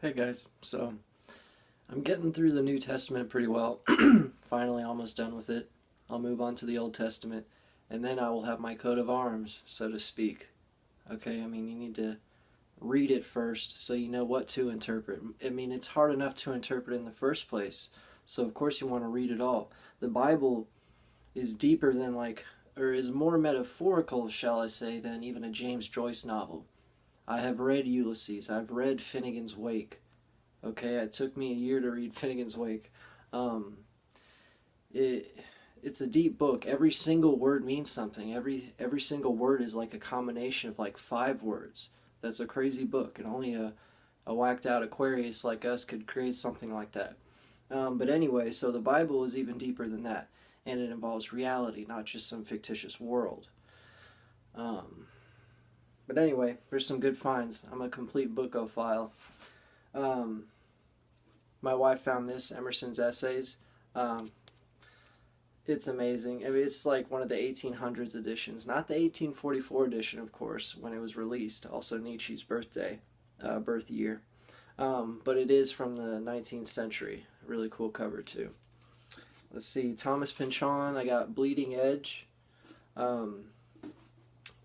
Hey guys, so I'm getting through the New Testament pretty well. Finally, almost done with it. I'll move on to the Old Testament, and then I will have my coat of arms, so to speak. Okay, I mean, you need to read it first so you know what to interpret. I mean, it's hard enough to interpret in the first place, so of course you want to read it all. The Bible is deeper than, or is more metaphorical, shall I say, than even a James Joyce novel. I have read Ulysses, I've read Finnegan's Wake. Okay, it took me a year to read Finnegan's Wake. Um, it it's a deep book. Every single word means something. Every single word is like a combination of like 5 words. That's a crazy book, and only a whacked out Aquarius like us could create something like that. But anyway, so the Bible is even deeper than that, and it involves reality, not just some fictitious world. Um, but anyway, there's some good finds. I'm a complete bookophile. Um, my wife found this, Emerson's Essays. Um, it's amazing. I mean, it's like one of the 1800s editions, not the 1844 edition, of course, when it was released. Also Nietzsche's birth year. But it is from the 19th century. Really cool cover too. Let's see, Thomas Pynchon. I got Bleeding Edge. Um,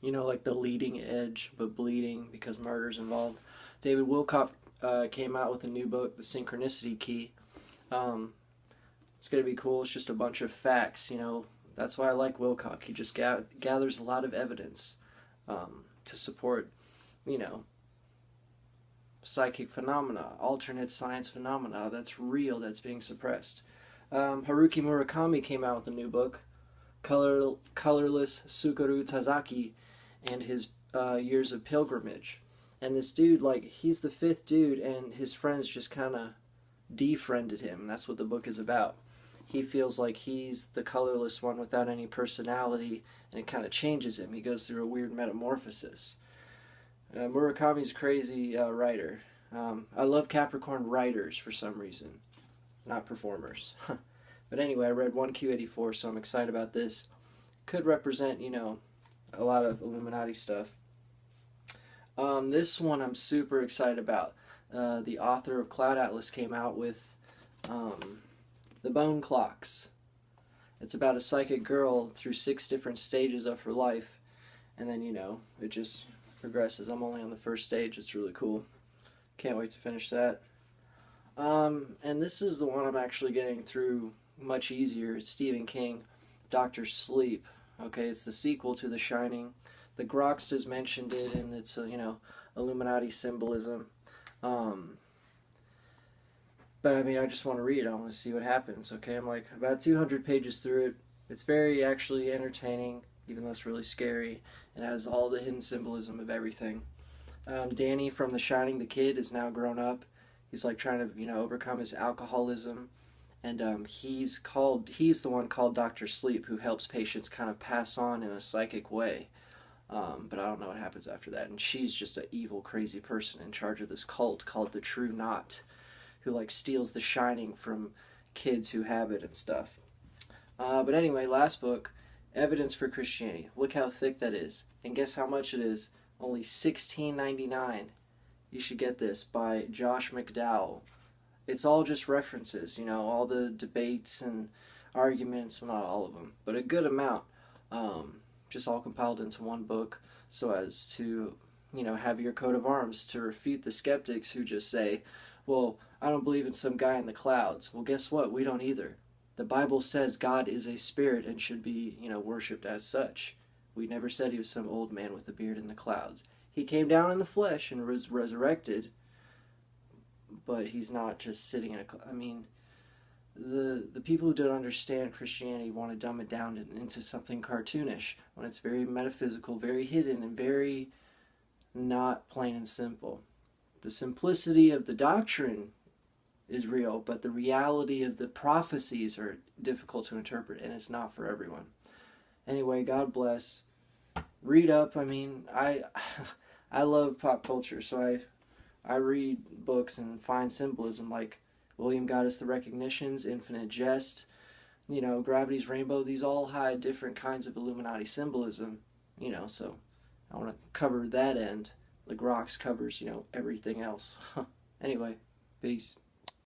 like the leading edge, but bleeding because murder's involved. David Wilcock came out with a new book, The Synchronicity Key. Um, it's going to be cool. It's just a bunch of facts. That's why I like Wilcock. He just gathers a lot of evidence to support, you know, psychic phenomena, alternate science phenomena that's real, that's being suppressed. Haruki Murakami came out with a new book, Colorless Tsukaru Tazaki and his Years of Pilgrimage. And this dude, he's the 5th dude, and his friends just kind of defriended him. And that's what the book is about. He feels like he's the colorless one without any personality, and it kind of changes him. He goes through a weird metamorphosis. Murakami's a crazy writer. I love Capricorn writers for some reason, not performers. But anyway, I read 1Q84, so I'm excited about this. Could represent, a lot of Illuminati stuff. This one I'm super excited about. The author of Cloud Atlas came out with The Bone Clocks. It's about a psychic girl through 6 different stages of her life, and then, it just progresses. I'm only on the first stage. It's really cool. Can't wait to finish that. And this is the one I'm actually getting through much easier. It's Stephen King, Doctor Sleep. Okay, it's the sequel to The Shining. The Groxtas mentioned it, and it's Illuminati symbolism. But I mean, I just want to read it. I want to see what happens. Okay, I'm like about 200 pages through it. It's very actually entertaining, even though it's really scary. It has all the hidden symbolism of everything. Danny from The Shining, the kid, is now grown up. He's like trying to overcome his alcoholism, and he's the one called Doctor Sleep, who helps patients kind of pass on in a psychic way. But I don't know what happens after that. And she's just an evil, crazy person in charge of this cult called the True Knot, who steals the Shining from kids who have it and stuff. But anyway, last book, Evidence for Christianity. Look how thick that is, and guess how much it is? Only $16.99. You should get this, by Josh McDowell. It's all just references, all the debates and arguments, well, not all of them, but a good amount. Just all compiled into one book so as to, have your coat of arms to refute the skeptics who just say, well, I don't believe in some guy in the clouds. Well, guess what? We don't either. The Bible says God is a spirit and should be, worshipped as such. We never said he was some old man with a beard in the clouds. He came down in the flesh and was resurrected, but he's not just sitting in a cloud. I mean, the people who don't understand Christianity want to dumb it down into something cartoonish when it's very metaphysical, very hidden, and very not plain and simple. The simplicity of the doctrine is real, but the reality of the prophecies are difficult to interpret, and it's not for everyone. Anyway, God bless. Read up. I mean, I love pop culture, so I read books and find symbolism like William Got Us the Recognitions, Infinite Jest, Gravity's Rainbow. These all hide different kinds of Illuminati symbolism, so I want to cover that end. The Grox covers, everything else. Anyway, peace.